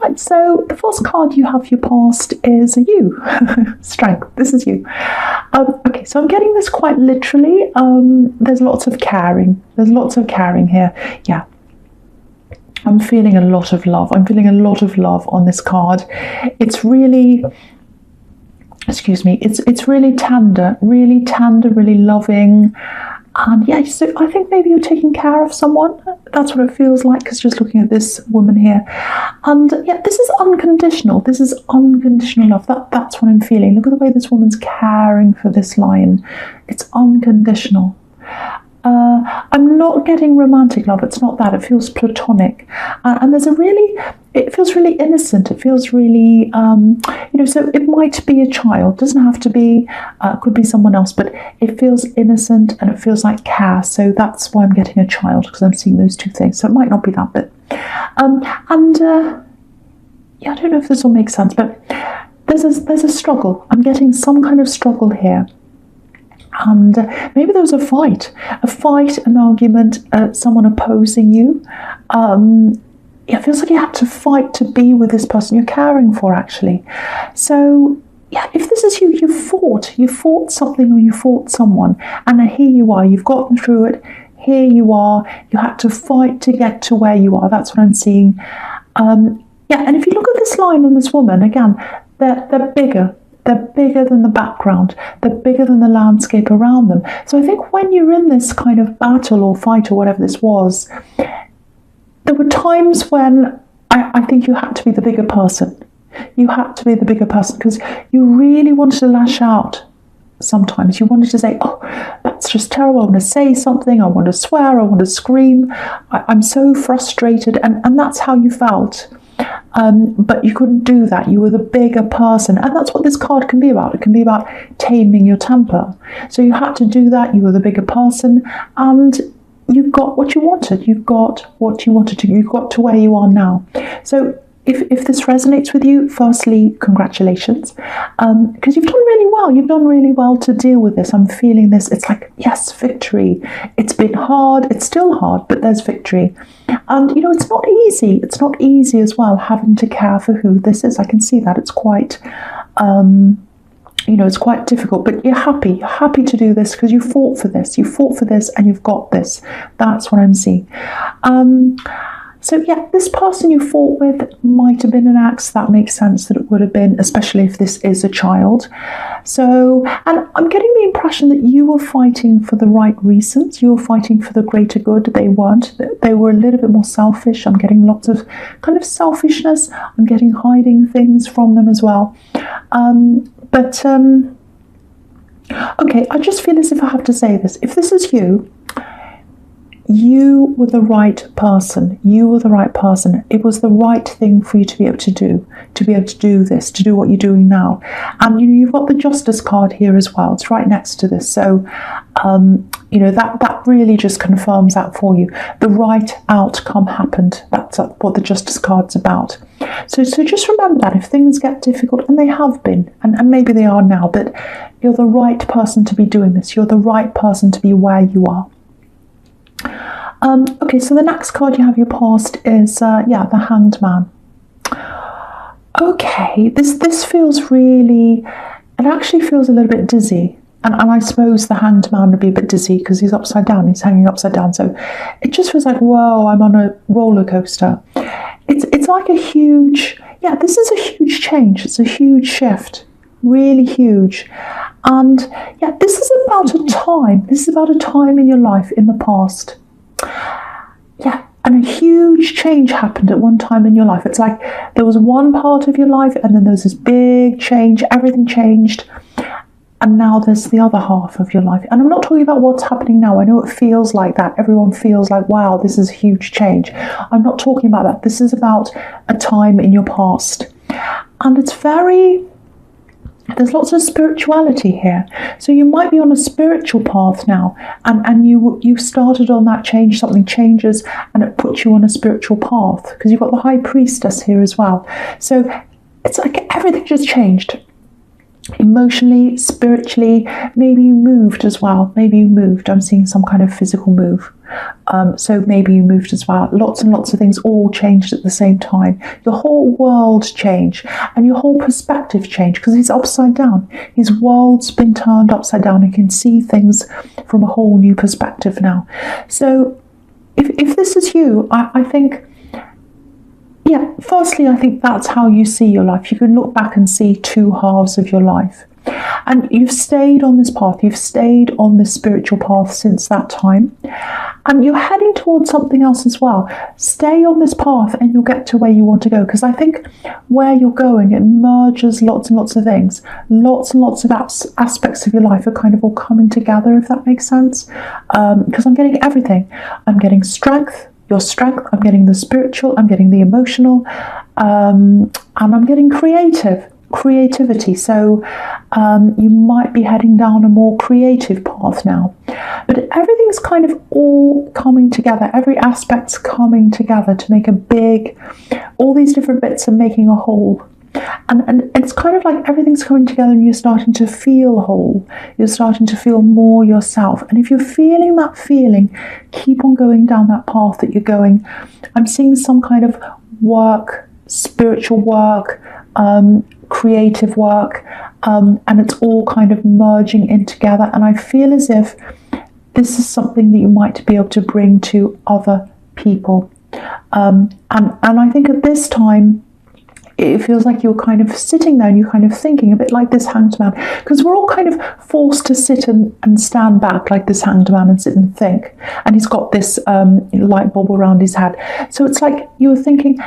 Right, so the first card you have for your past is you. Strength. This is you. Okay, so I'm getting this quite literally. There's lots of caring. There's lots of caring here. Yeah. I'm feeling a lot of love. I'm feeling a lot of love on this card. It's really, excuse me, it's really tender, really loving. And yeah, so I think maybe you're taking care of someone. That's what it feels like, because just looking at this woman here. And yeah, this is unconditional. This is unconditional love. That's what I'm feeling. Look at the way this woman's caring for this lion. It's unconditional. I'm not getting romantic love. It's not that. It feels platonic. And there's it feels really innocent. It feels really, so it might be a child. It doesn't have to be, could be someone else, but it feels innocent and it feels like care. So that's why I'm getting a child, because I'm seeing those two things. So it might not be that, but, yeah, I don't know if this will make sense, but there's a struggle. I'm getting some kind of struggle here. And maybe there was a fight, an argument, someone opposing you. It feels like you had to fight to be with this person you're caring for, actually. So, yeah, if this is you, you fought something or you fought someone, and here you are, you've gotten through it, here you are, you had to fight to get to where you are. That's what I'm seeing. Yeah, and if you look at this line and this woman, again, they're bigger. They're bigger than the background. They're bigger than the landscape around them. So I think when you're in this kind of battle or fight or whatever this was, there were times when I think you had to be the bigger person. You had to be the bigger person because you really wanted to lash out. Sometimes you wanted to say, oh, that's just terrible. I want to say something. I want to swear. I want to scream. I'm so frustrated. And that's how you felt. But you couldn't do that. You were the bigger person. And that's what this card can be about. It can be about taming your temper. So you had to do that. You were the bigger person. And you got what you wanted. You got what you wanted to. You got to where you are now. So if this resonates with you, firstly, congratulations. Because you've done really well. You've done really well to deal with this. I'm feeling this. It's like, yes, victory. It's been hard. It's still hard, but there's victory. And, it's not easy. It's not easy as well, having to care for who this is. I can see that. It's quite, it's quite difficult, but you're happy. You're happy to do this because you fought for this. You fought for this and you've got this. That's what I'm seeing. So yeah, this person you fought with might have been an ex. That makes sense that it would have been, especially if this is a child. So, and I'm getting the impression that you were fighting for the right reasons. You were fighting for the greater good. They weren't. They were a little bit more selfish. I'm getting lots of kind of selfishness. I'm getting hiding things from them as well. Okay, I just feel as if I have to say this. If this is you, you were the right person. You were the right person. It was the right thing for you to be able to do this, to do what you're doing now. And you've got the Justice card here as well. It's right next to this. So, that really just confirms that for you. The right outcome happened. That's what the Justice card's about. So just remember that if things get difficult, and they have been, and maybe they are now, but you're the right person to be doing this. You're the right person to be where you are. Okay, so the next card you have your past is, the Hanged Man. Okay, this feels really, it actually feels a little bit dizzy. And I suppose the Hanged Man would be a bit dizzy because he's upside down, he's hanging upside down. So it just feels like, whoa, I'm on a roller coaster. It's like a huge, this is a huge change. It's a huge shift, really huge. And this is about a time. This is about a time in your life in the past. And a huge change happened at one time in your life. It's like there was one part of your life and then there was this big change, everything changed, and now there's the other half of your life. And I'm not talking about what's happening now. I know it feels like that. Everyone feels like, wow, this is a huge change. I'm not talking about that. This is about a time in your past. And it's there's lots of spirituality here. So you might be on a spiritual path now, and you started on that change, something changes, and it puts you on a spiritual path, because you've got the High Priestess here as well. So it's like everything just changed. emotionally, spiritually. Maybe you moved as well. Maybe you moved. I'm seeing some kind of physical move. So maybe you moved as well. Lots and lots of things all changed at the same time. Your whole world changed and your whole perspective changed because he's upside down. His world's been turned upside down. He can see things from a whole new perspective now. So if this is you, I think, yeah, firstly, I think that's how you see your life. You can look back and see two halves of your life. And you've stayed on this path, you've stayed on this spiritual path since that time. And you're heading towards something else as well. Stay on this path and you'll get to where you want to go. Because I think where you're going, it merges lots and lots of things. Lots and lots of aspects of your life are kind of all coming together, if that makes sense. Because I'm getting everything. I'm getting strength. Your strength, I'm getting the spiritual, I'm getting the emotional, and I'm getting creativity. So you might be heading down a more creative path now. But everything's kind of all coming together. Every aspect's coming together to make all these different bits are making a whole. And it's kind of like everything's coming together and you're starting to feel whole. You're starting to feel more yourself. And if you're feeling that feeling, keep on going down that path that you're going. I'm seeing some kind of work, spiritual work, creative work, and it's all kind of merging in together. And I feel as if this is something that you might be able to bring to other people. And I think at this time, it feels like you're kind of sitting there and you're kind of thinking a bit like this hanged man, because we're all kind of forced to sit and stand back like this hanged man and sit and think. And he's got this light bulb around his head. So it's like you were thinking,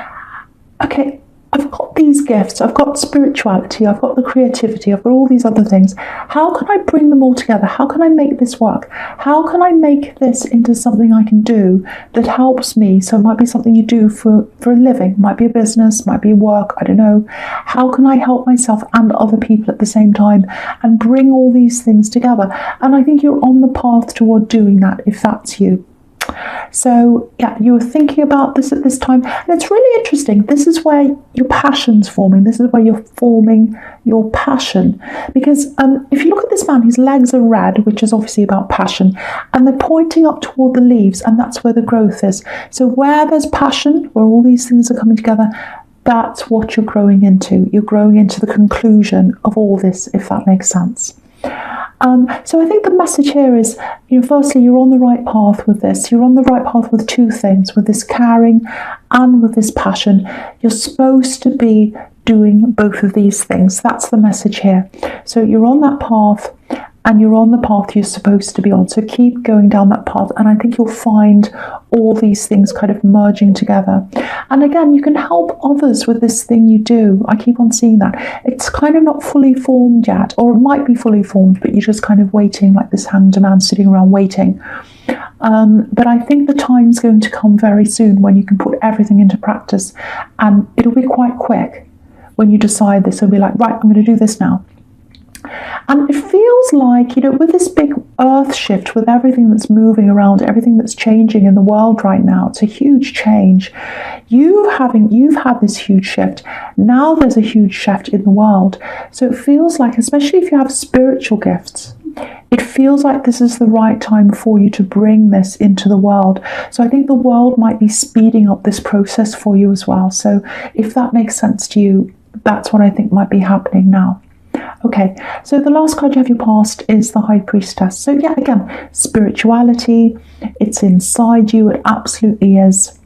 okay, I've got these gifts, I've got spirituality, I've got the creativity, I've got all these other things. How can I bring them all together? How can I make this work? How can I make this into something I can do that helps me? So it might be something you do for a living, might be a business, might be work, I don't know. How can I help myself and other people at the same time and bring all these things together? And I think you're on the path toward doing that, if that's you. So yeah, you were thinking about this at this time, and it's really interesting. This is where your passion's forming. This is where you're forming your passion. Because if you look at this man, his legs are red, which is obviously about passion, and they're pointing up toward the leaves, and that's where the growth is. So where there's passion, where all these things are coming together, that's what you're growing into. You're growing into the conclusion of all this, if that makes sense. So I think the message here is, firstly, you're on the right path with this. You're on the right path with two things, with this caring and with this passion. You're supposed to be doing both of these things. That's the message here. So you're on that path and you're on the path you're supposed to be on. So keep going down that path. And I think you'll find all these things kind of merging together. And again, you can help others with this thing you do. I keep on seeing that. It's kind of not fully formed yet, or it might be fully formed, but you're just kind of waiting like this hanged man sitting around waiting. But I think the time's going to come very soon when you can put everything into practice. And it'll be quite quick when you decide this. It'll be like, right, I'm going to do this now. And it feels like, with this big earth shift, with everything that's moving around, everything that's changing in the world right now, it's a huge change. You've had this huge shift. Now there's a huge shift in the world. So it feels like, especially if you have spiritual gifts, it feels like this is the right time for you to bring this into the world. So I think the world might be speeding up this process for you as well. So if that makes sense to you, that's what I think might be happening now. Okay, so the last card you have your past is the High Priestess. So yeah, again, spirituality, it's inside you, it absolutely is.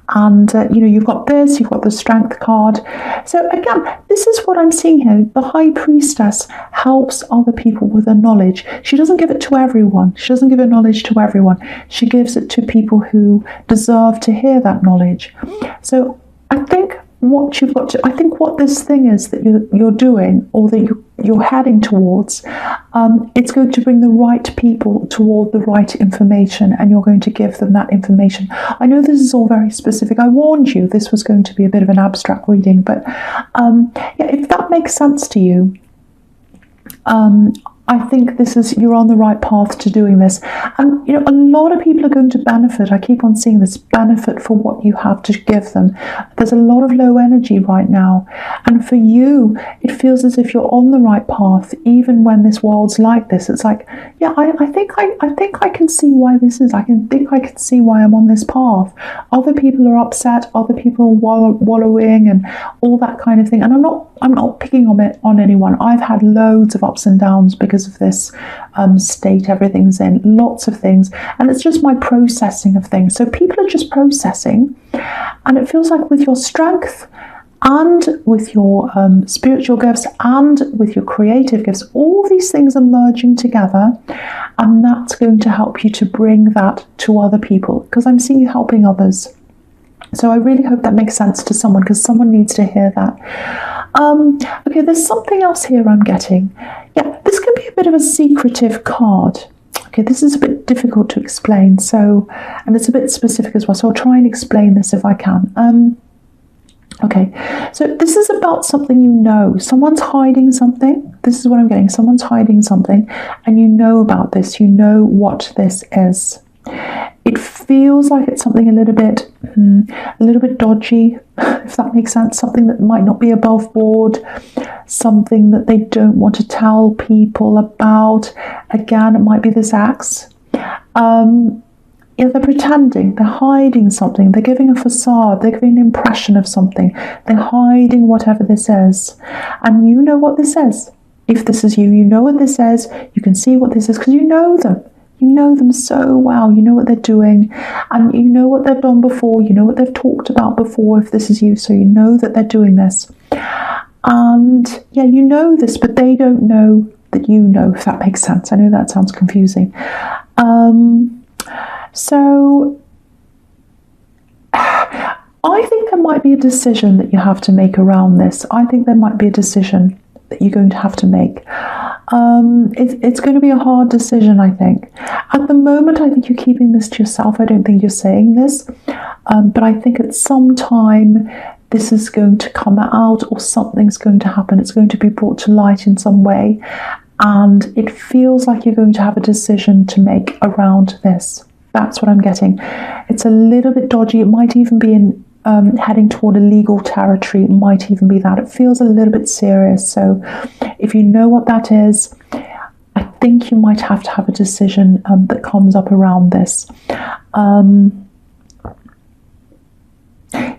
And, you've got this, you've got the Strength card. So again, this is what I'm seeing here. The High Priestess helps other people with her knowledge. She doesn't give it to everyone. She doesn't give her knowledge to everyone. She gives it to people who deserve to hear that knowledge. So I think what this thing is that you're doing, or that you're heading towards, it's going to bring the right people toward the right information, and you're going to give them that information. I know this is all very specific. I warned you this was going to be a bit of an abstract reading, but if that makes sense to you, I think you're on the right path to doing this. And, a lot of people are going to benefit. I keep on seeing this benefit for what you have to give them. There's a lot of low energy right now. And for you, it feels as if you're on the right path, even when this world's like this. It's like, yeah, I think I can see why this is. I can see why I'm on this path. Other people are upset. Other people are wallowing and all that kind of thing. And I'm not picking on anyone. I've had loads of ups and downs because of this state everything's in. Lots of things, and it's just my processing of things. So people are just processing, and it feels like with your strength and with your spiritual gifts and with your creative gifts, all these things are merging together, and that's going to help you to bring that to other people, because I'm seeing you helping others. So I really hope that makes sense to someone, because someone needs to hear that. Okay, there's something else here I'm getting. Yeah, this can be a bit of a secretive card. Okay, this is a bit difficult to explain, and it's a bit specific as well, so I'll try and explain this if I can. Okay, so this is about something you know. Someone's hiding something. This is what I'm getting. Someone's hiding something, and you know about this. You know what this is. It feels like it's something a little bit dodgy, if that makes sense. Something that might not be above board. Something that they don't want to tell people about. Again, it might be this axe. Yeah, they're pretending, they're hiding something, they're giving a facade, they're giving an impression of something, they're hiding whatever this is. And you know what this is. If this is you, you know what this is, you can see what this is, because you know them. You know them so well, you know what they're doing, and you know what they've done before, you know what they've talked about before if this is you, so you know that they're doing this. And yeah, you know this, but they don't know that you know, if that makes sense. I know that sounds confusing. So I think there might be a decision that you have to make around this. I think there might be a decision that you're going to have to make. It's going to be a hard decision, I think. At the moment, I think you're keeping this to yourself. I don't think you're saying this. But I think at some time, this is going to come out, or something's going to happen. It's going to be brought to light in some way. And it feels like you're going to have a decision to make around this. That's what I'm getting. It's a little bit dodgy. It might even be in heading toward a legal territory. It might even be that. It feels a little bit serious. So if you know what that is, I think you might have to have a decision that comes up around this.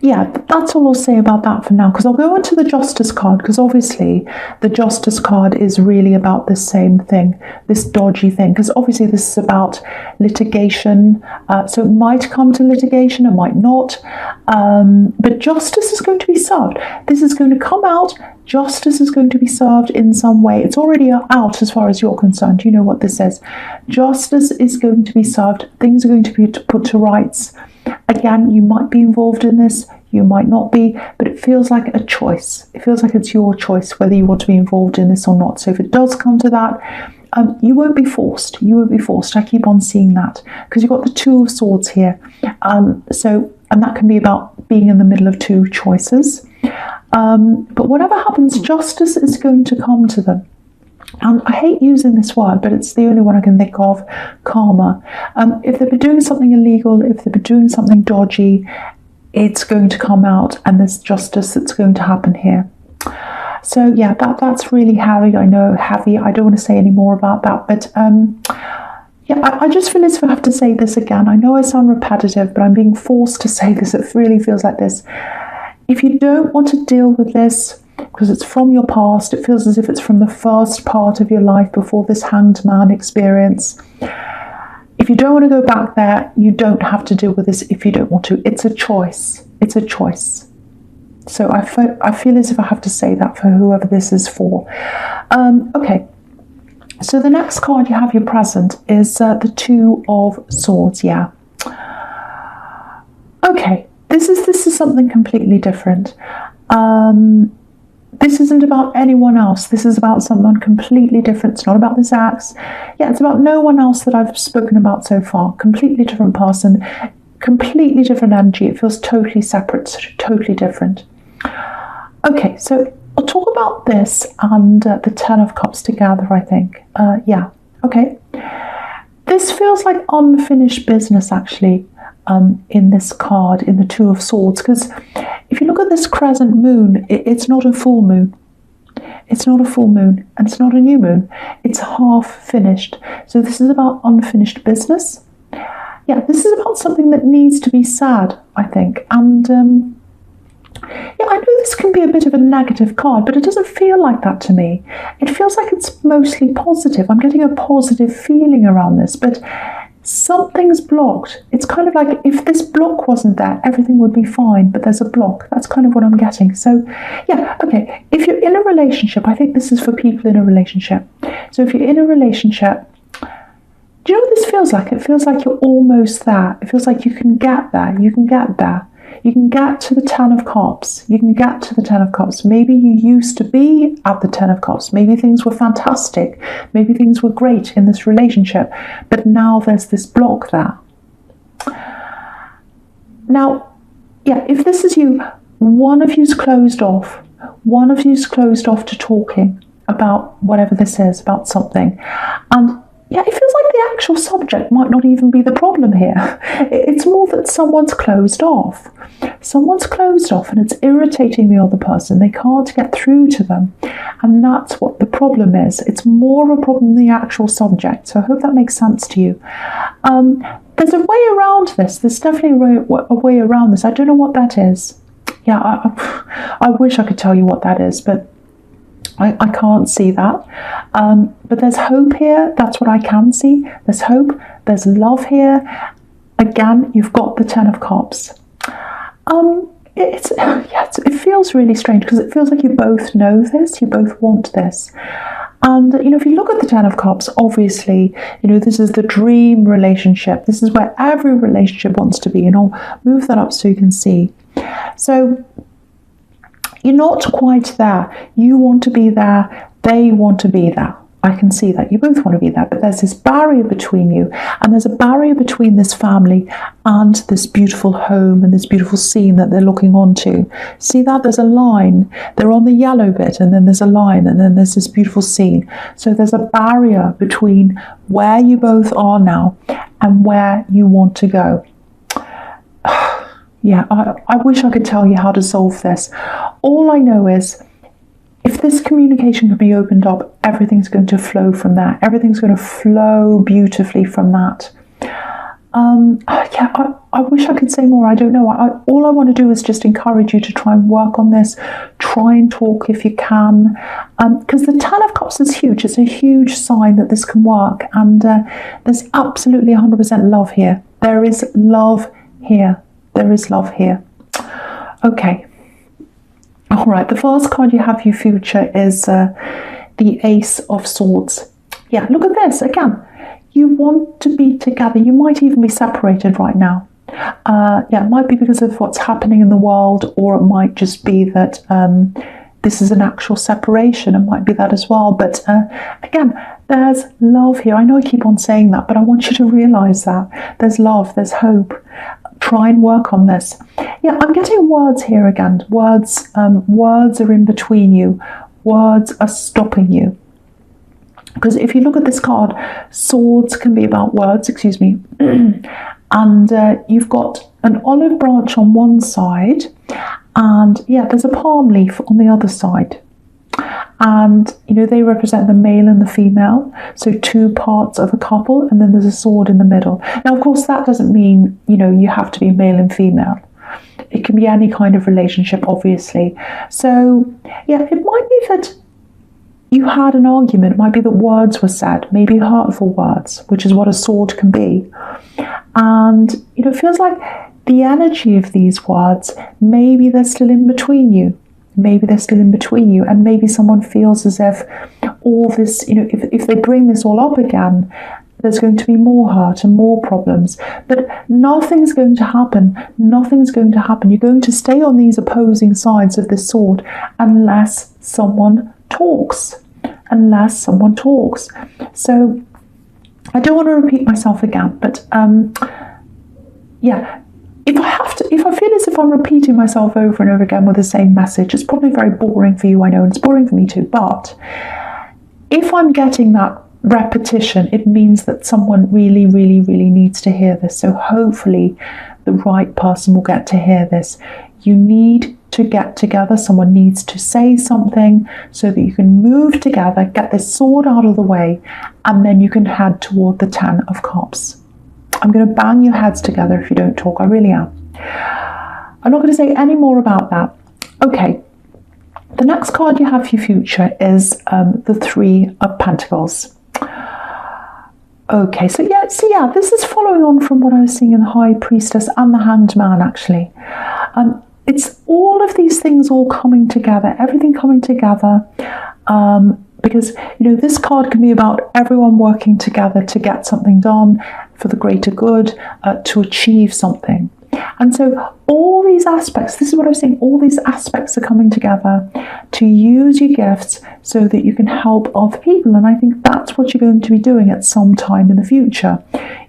Yeah, that's all I'll say about that for now, because I'll go on to the Justice card, because obviously the Justice card is really about this same thing, this dodgy thing, because obviously this is about litigation, so it might come to litigation, it might not, but justice is going to be served. This is going to come out, justice is going to be served in some way. It's already out as far as you're concerned. You know what this is. Justice is going to be served, things are going to be put to rights. Again, you might be involved in this, you might not be, but it feels like a choice. It feels like it's your choice whether you want to be involved in this or not. So if it does come to that, you won't be forced. You won't be forced. I keep on seeing that, because you've got the Two of Swords here. And that can be about being in the middle of two choices. But whatever happens, justice is going to come to them. And I hate using this word, but it's the only one I can think of, karma. If they've been doing something illegal, if they've been doing something dodgy, it's going to come out, and there's justice that's going to happen here. So yeah, that's really heavy. I know, heavy. I don't want to say any more about that, but yeah, I just feel as if I have to say this again. I know I sound repetitive, but I'm being forced to say this. It really feels like this. If you don't want to deal with this, because it's from your past, it feels as if it's from the first part of your life before this Hanged Man experience. If you don't want to go back there, you don't have to deal with this if you don't want to. It's a choice. It's a choice. So I feel as if I have to say that for whoever this is for. Okay. So the next card you have, your present, is the Two of Swords. Yeah. Okay. This is something completely different. This isn't about anyone else. This is about someone completely different. It's not about this axe. Yeah, it's about no one else that I've spoken about so far. Completely different person, completely different energy. It feels totally separate, totally different. Okay, so I'll talk about this and the Ten of Cups together, I think. Yeah, okay. This feels like unfinished business, actually. in this card, in the Two of Swords, because if you look at this crescent moon, it's not a full moon. It's not a full moon, and it's not a new moon. It's half finished. So this is about unfinished business. Yeah, this is about something that needs to be said, I think. And yeah, I know this can be a bit of a negative card, but it doesn't feel like that to me. It feels like it's mostly positive. I'm getting a positive feeling around this, but something's blocked. It's kind of like if this block wasn't there, everything would be fine, but there's a block. That's kind of what I'm getting. So yeah, okay, if you're in a relationship, I think this is for people in a relationship. So if you're in a relationship, do you know what this feels like? It feels like you're almost there. It feels like you can get there. You can get there. You can get to the Ten of Cups. You can get to the Ten of Cups. Maybe you used to be at the Ten of Cups. Maybe things were fantastic. Maybe things were great in this relationship. But now there's this block there. Now, yeah, if this is you, one of you's closed off. One of you's closed off to talking about whatever this is, about something. And yeah, it feels like the actual subject might not even be the problem here. It's more that someone's closed off. Someone's closed off and it's irritating the other person. They can't get through to them. And that's what the problem is. It's more a problem than the actual subject. So I hope that makes sense to you. There's a way around this. There's definitely a way around this. I don't know what that is. Yeah, I wish I could tell you what that is, but I can't see that. But there's hope here. That's what I can see. There's hope. There's love here. Again, you've got the Ten of Cups. It feels really strange because it feels like you both know this. You both want this. And, you know, if you look at the Ten of Cups, obviously, you know, this is the dream relationship. This is where every relationship wants to be. And I'll move that up so you can see. So you're not quite there. You want to be there. They want to be there. I can see that. You both want to be there. But there's this barrier between you. And there's a barrier between this family and this beautiful home and this beautiful scene that they're looking onto. See that? There's a line. They're on the yellow bit and then there's a line and then there's this beautiful scene. So there's a barrier between where you both are now and where you want to go. Yeah, I wish I could tell you how to solve this. All I know is if this communication could be opened up, everything's going to flow from that. Everything's going to flow beautifully from that. Yeah, I wish I could say more. I don't know. All I want to do is just encourage you to try and work on this. Try and talk if you can. Because the Ten of Cups is huge. It's a huge sign that this can work. And there's absolutely 100% love here. There is love here. There is love here. Okay. All right. The first card you have for your future is the Ace of Swords. Yeah, look at this. Again, you want to be together. You might even be separated right now. Yeah, it might be because of what's happening in the world, or it might just be that this is an actual separation. It might be that as well. But again, there's love here. I know I keep on saying that, but I want you to realize that. There's love. There's hope. Try and work on this. Yeah, I'm getting words here again. Words are in between you. Words are stopping you. Because if you look at this card, swords can be about words, excuse me. And you've got an olive branch on one side. And yeah, there's a palm leaf on the other side. And, you know, they represent the male and the female. So two parts of a couple, and then there's a sword in the middle. Now, of course, that doesn't mean, you know, you have to be male and female. It can be any kind of relationship, obviously. So, yeah, it might be that you had an argument. It might be that words were said, maybe hurtful words, which is what a sword can be. And, you know, it feels like the energy of these words, maybe they're still in between you. Maybe they're still in between you, and maybe someone feels as if all this, you know, if they bring this all up again, there's going to be more hurt and more problems. But nothing's going to happen. Nothing's going to happen. You're going to stay on these opposing sides of this sword unless someone talks. Unless someone talks. So I don't want to repeat myself again, but yeah. If I feel as if I'm repeating myself over and over again with the same message, it's probably very boring for you, I know, and it's boring for me too. But if I'm getting that repetition, it means that someone really, really, really needs to hear this. So hopefully the right person will get to hear this. You need to get together. Someone needs to say something so that you can move together, get this sword out of the way, and then you can head toward the 10 of Cups. I'm going to bang your heads together if you don't talk. I really am. I'm not going to say any more about that. Okay. The next card you have for your future is the 3 of Pentacles. Okay, so yeah, this is following on from what I was seeing in the High Priestess and the Hanged Man, actually. It's all of these things all coming together, everything coming together, because, this card can be about everyone working together to get something done for the greater good, to achieve something. And so all these aspects, this is what I was saying, all these aspects are coming together to use your gifts so that you can help other people. And I think that's what you're going to be doing at some time in the future.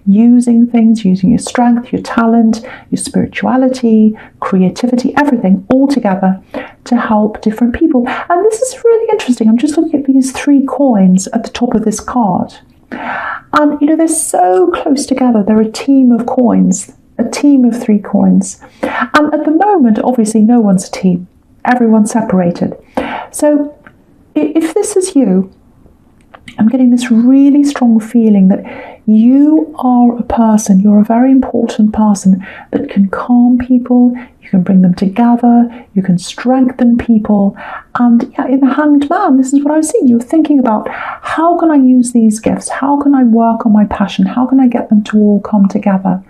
Using things, using your strength, your talent, your spirituality, creativity, everything all together to help different people. And this is really interesting. I'm just looking at these 3 coins at the top of this card. And, they're so close together. They're a team of coins. A team of 3 coins. And at the moment, obviously, no one's a team. Everyone's separated. So if this is you, I'm getting this really strong feeling that you are a person, you're a very important person that can calm people, you can bring them together, you can strengthen people. And yeah, in the Hanged Man, this is what I was seeing. You're thinking about, how can I use these gifts? How can I work on my passion? How can I get them to all come together?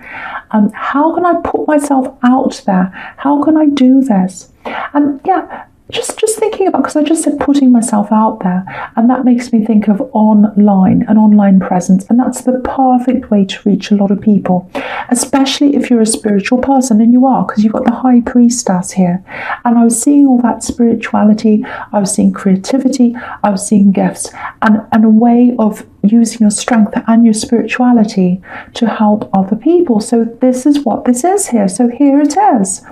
How can I put myself out there? How can I do this? And yeah, just thinking about, because I just said putting myself out there, and that makes me think of an online presence, and that's the perfect way to reach a lot of people, especially if you're a spiritual person, and you are, because you've got the High Priestess here. And I was seeing all that spirituality, I was seeing creativity, I was seeing gifts, and a way of using your strength and your spirituality to help other people. So this is what this is here. So here it is.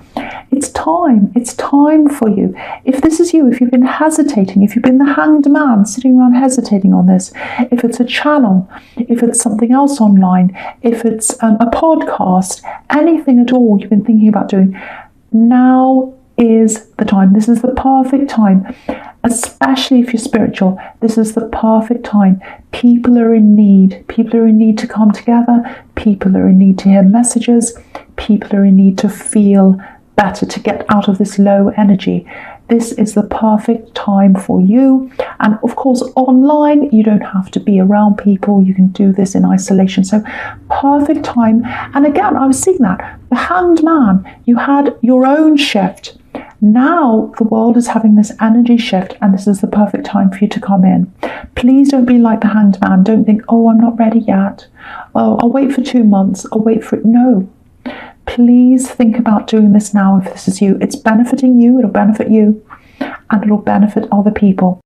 It's time for you. If this is you, if you've been hesitating, if you've been the Hanged Man sitting around hesitating on this, if it's a channel, if it's something else online, if it's a podcast, anything at all you've been thinking about doing, now is the time. This is the perfect time, especially if you're spiritual. This is the perfect time. People are in need. People are in need to come together. People are in need to hear messages. People are in need to feel better, to get out of this low energy. This is the perfect time for you. And of course, online, you don't have to be around people. You can do this in isolation. So perfect time. And again, I was seeing that. The Hanged Man, you had your own shift. Now the world is having this energy shift, and this is the perfect time for you to come in. Please don't be like the Hanged Man. Don't think, oh, I'm not ready yet. Oh, I'll wait for 2 months. I'll wait for it. No. Please think about doing this now if this is you. It's benefiting you, it'll benefit you, and it'll benefit other people.